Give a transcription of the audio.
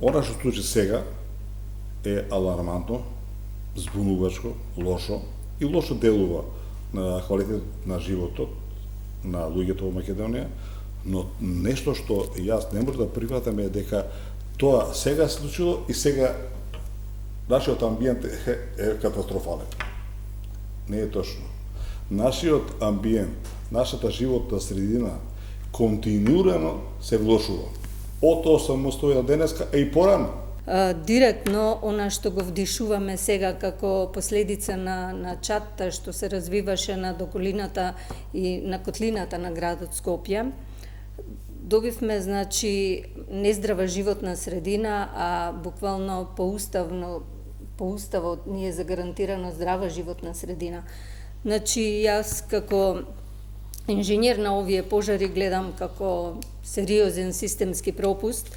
Она што случи сега е алармантно, збунувачко, лошо и лошо делува на квалитетот на животот на луѓето во Македонија, но нешто што јас не можам да прифатам е дека тоа сега се случило и сега нашиот амбиент е катастрофален. Не е точно. Нашиот амбиент, нашата животна средина континуирано се влошува. Од 1800 денеска, и порано. Директно, она што го вдишуваме сега како последица на чатта што се развиваше на околината и на котлината на градот Скопје, добивме, значи, нездрава животна средина, а буквално по уставот ни е загарантирано здрава животна средина. Значи, јас како инженер на овие пожари гледам како сериозен системски пропуст